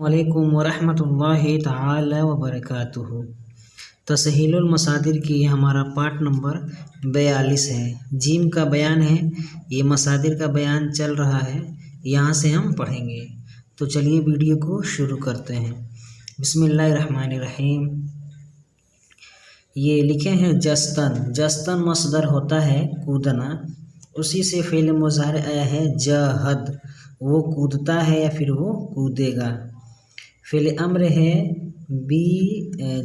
वालेकुम वरहमतुल्लाहि ताला वबरकातुहू। तसहीलुल मसादिर की हमारा पार्ट नंबर 42 है। जीम का बयान है, ये मसादिर का बयान चल रहा है, यहाँ से हम पढ़ेंगे। तो चलिए वीडियो को शुरू करते हैं। बिस्मिल्लाहिर्रहमानिर्रहीम। ये लिखे हैं जस्तन। जस्तन मसदर होता है कूदना, उसी से फ़ेल मुज़ारे आया है जहद, वो कूदता है या फिर वो कूदेगा। फ़ेल अम्र है बी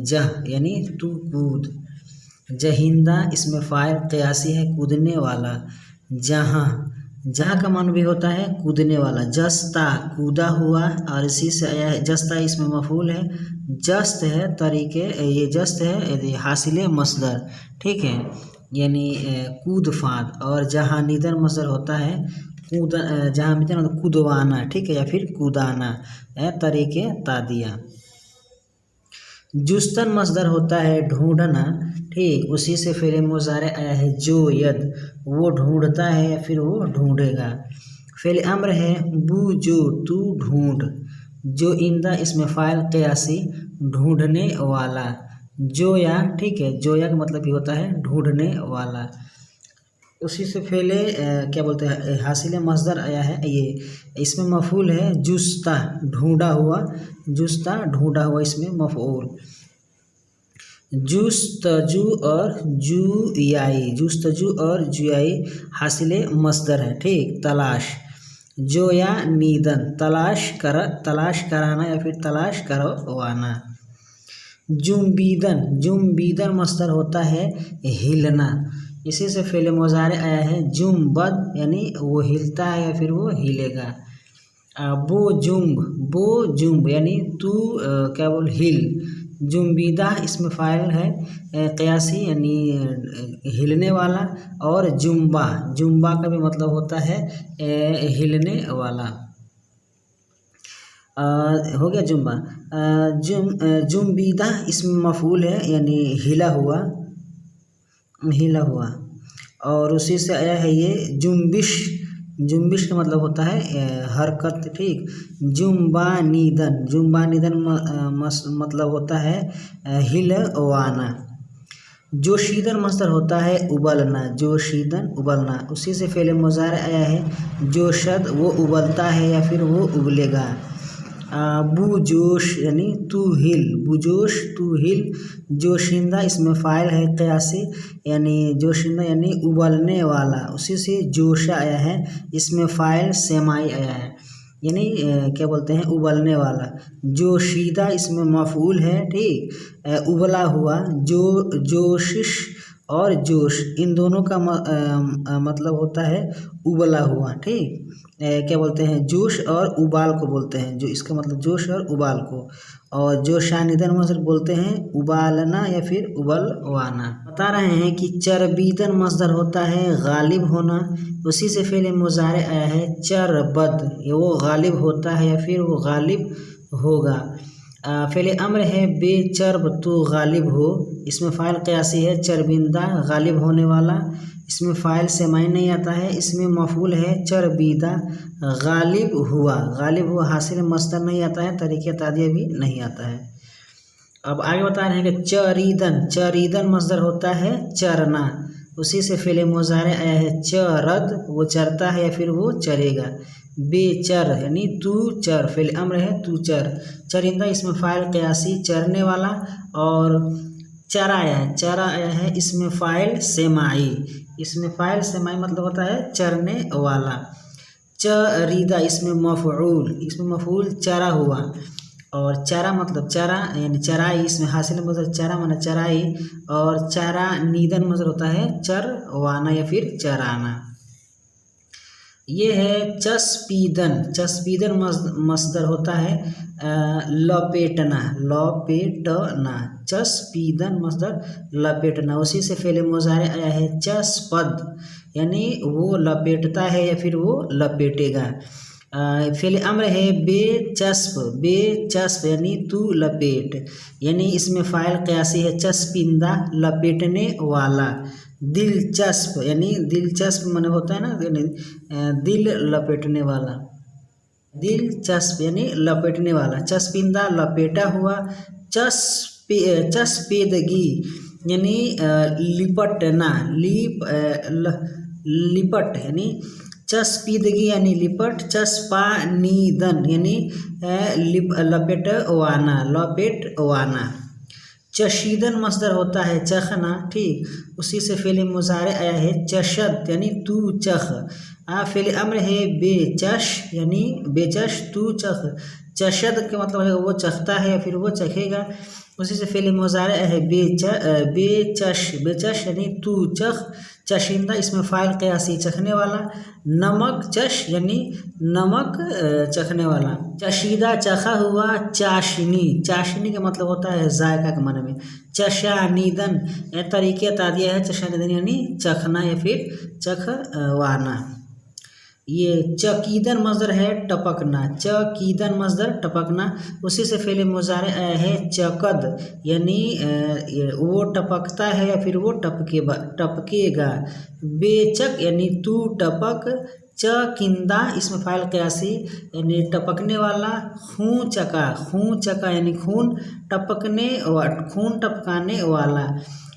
जह यानी तू कूद। जहिंदा इसमें फ़ाइल क़यासी है कूदने वाला। जहाँ जहाँ का मान भी होता है कूदने वाला। जस्ता कूदा हुआ, और इसी से आया है जस्ता, इसमें मफ़ूल है। जस्त है तरीके, ये जस्त है हासिले मसदर, ठीक है, यानी कूद फाद। और जहाँ निदर मसदर होता है कूद, जहाँ निदर कूदवाना, ठीक है, या फिर कूदाना, तरीके तादिया। जुस्तन मसदर होता है ढूंढना, ठीक, उसी से फ़ेल मुज़ारे आया है जो यद, वो ढूंढता है या फिर वो ढूंढेगा। फ़ेल अम्र है बू जो तू ढूंढ। जो इंदा इसमें फ़ाइल क़यासी ढूंढने वाला। जोया, ठीक है, जोया का मतलब ही होता है ढूंढने वाला। उसी से फ़ेल क्या बोलते हैं हासिल मसदर आया है, ये इसमें मफ़ूल है जुस्ता ढूंढा हुआ। जुस्ता ढूंढा हुआ इसमें मफ़ूल। जुस्तजू और जुयाई, जुस्तजू और जुयाई हासिल मसदर है, ठीक, तलाश। जोया नीदन तलाश कराना या फिर तलाश करवाना। जुम्बीदन, जुम्बीदन मसदर होता है हिलना, इसी से फ़ेल मुज़ारे आया है जुम्बद, यानी वो हिलता है या फिर वो हिलेगा। बो जुम्ब यानी तू क्या बोल हिल। जुम्बीदा इसमें फ़ाइल है क़यासी यानी हिलने वाला। और जुम्बा, जुम्बा का भी मतलब होता है हिलने वाला। हो गया जुम्बा। जुम्बीदा इसमें मफ़ूल है यानी हिला हुआ, हिला हुआ। और उसी से आया है ये जुम्बिश। जुम्बिश का मतलब होता है हरकत, ठीक। जुम्बानीदन, जुम्बानीदन मतलब होता है हिलवाना। जोशीदन मसदर होता है उबलना, जोशीदन उबलना, उसी से फ़ेल मुज़ारे आया है जोशद, वो उबलता है या फिर वो उबलेगा। बुजोश यानी तू हिल, बुजोश तू हिल। जोशिंदा इसमें फ़ाइल है क़यासी यानी जोशिंदा यानी उबलने वाला, उसी से जोशा आया है, इसमें फ़ाइल सेमाई आया है यानी क्या बोलते हैं उबलने वाला। जोशीदा इसमें मफ़ूल है, ठीक, उबला हुआ। जोशिश और जोश इन दोनों का मतलब होता है उबला हुआ, ठीक। क्या बोलते हैं जोश और उबाल को बोलते हैं, जो इसका मतलब जोश और उबाल को। और जोशानिदन मसदर बोलते हैं उबालना या फिर उबलवाना। बता रहे हैं कि चरबीदन मसदर होता है गालिब होना, उसी से फ़ेल मुज़ारे आया है चरबद, वो गालिब होता है या फिर वो गालिब होगा। फ़ेल अम्र है बेचर्ब तू गालिब हो, इसमें फ़ाइल क़यासी है चरबिंदा गालिब होने वाला, इसमें फ़ाइल सेमाई नहीं आता है, इसमें मफ़ूल है चरबीदा गालिब हुआ। गालिब हुआ हासिल मसदर नहीं आता है, तरीक़े तादिया भी नहीं आता है। अब आगे बता रहे हैं कि चरीदन, चरीदन मसदर होता है चरना, उसी से फ़ेल मुज़ारे आया है चरद, वो चरता है या फिर वो चरेगा। बेचर यानी तू चर, फ़ेल अम्र है तू चर। चरिंदा इसमें फ़ाइल क़यासी चरने वाला। और चरा आया है, चरा आया है, इसमें फ़ाइल सेमाई, इसमें फ़ाइल सेमाई मतलब होता है चरने वाला। चरीदा इसमें मफ़ऊल, इसमें मफ़ऊल चरा हुआ। और चरा मतलब चरा यानी चराई, इसमें हासिल मतलब चरा माना चराई। और चरा नीदन मतलब होता है चरवाना या फिर चराना। ये है चस्पीदन, चस्पीदन मसदर होता है लपेटना, लपेटना, चस्पीदन मसदर लपेटना, उसी से फ़ेल मुज़ारे आया है चस्पद, यानी वो लपेटता है या फिर वो लपेटेगा। फ़ेल अम्र है बेचस्प, बेचस्प यानी तू लपेट, यानी इसमें फ़ाइल क़यासी है चस्पिंदा लपेटने वाला। दिलचस्प यानी दिलचस्प माने होता है ना, यानी दिल लपेटने वाला। दिलचस्प यानी लपेटने वाला, चस्पिंदा लपेटा हुआ, चस्पेदगी यानी लिपटना, लिपट यानी चस्पीदगी यानी लिपट, चस्पानीदन यानी लपेटवाना। चशीदन मसदर होता है चखना, ठीक, उसी से फ़ेल मुज़ारे आया है चशद यानी तू चख। फ़ेल अम्र है बेचश यानी बेचश तू चख। चशद के मतलब है वो चखता है या फिर वो चखेगा, उसी से फ़ेल मुज़ारे आया है बेचश, बेचश यानी तू चख। चशिंदा इसमें फ़ाइल क़यासी चखने वाला। नमक चश यानी नमक चखने वाला। चशीदा चखा हुआ, चाशनी, चाशनी का मतलब होता है जायका के माने में। चशानीदन तरीके तादिया है, चशानीदन यानी चखना या फिर चखवाना। ये चकीदन मज़दर है टपकना, चकीदन मज़दर टपकना, उसी से फ़ेल मुज़ारे आया है चकद यानी वो टपकता है या फिर वो टपकेगा। बेचक यानी तू टपक। चकिंदा इसमें फ़ाइल क़यासी यानी टपकने वाला। खून चका यानी खून टपकाने वाला।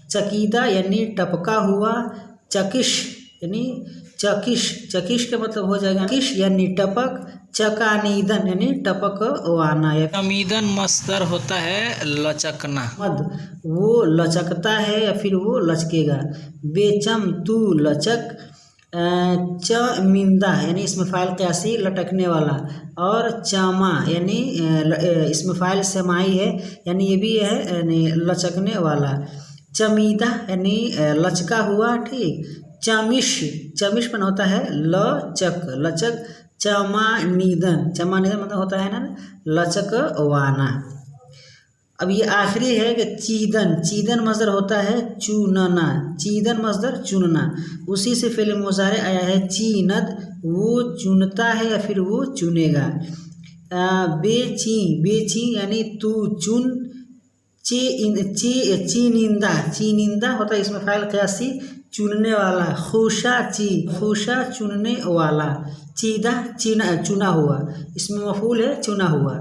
चकीदा यानी टपका हुआ। चकिश यानी चकिश का मतलब हो जाएगा किश यानी टपक। चकानीदन यानी टपकवाना या अमीदन मसदर होता है लचकना। मद वो लचकता है या फिर वो लचकेगा। बेचम तू लचक। चमिंदा यानी इसमें फ़ाइल क़यासी लटकने वाला। और चमा यानी इसमें फ़ाइल समाई है यानी ये भी है यानी लचकने वाला। चमीदा यानी लचका हुआ, ठीक। चमिश बना होता है लचक। चमानीदन मतलब होता है ना लचकवाना। अब ये आखिरी है कि चीदन मज़दर होता है चुनना, चीदन मज़दर चुनना, उसी से फ़ेल मुज़ारे आया है चीनद, वो चुनता है या फिर वो चुनेगा। बेची यानी तू चुन। चीनिंदा होता है इसमें फ़ाइल क़यासी चुनने वाला। खुशा चुनने वाला। चीदा चुना हुआ, इसमें मफ़ूल है चुना हुआ।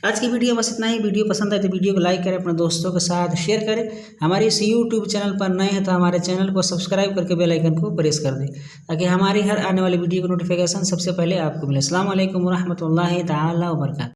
आज की वीडियो बस इतना ही। वीडियो पसंद आए तो वीडियो को लाइक करें, अपने दोस्तों के साथ शेयर करें। हमारे इस यूट्यूब चैनल पर नए हैं तो हमारे चैनल को सब्सक्राइब करके बेल आइकन को प्रेस कर दें ताकि हमारी हर आने वाली वीडियो की नोटिफिकेशन सबसे पहले आपको मिले। अस्सलाम वालेकुम रहमतुल्लाहि ताला व बरकातहू।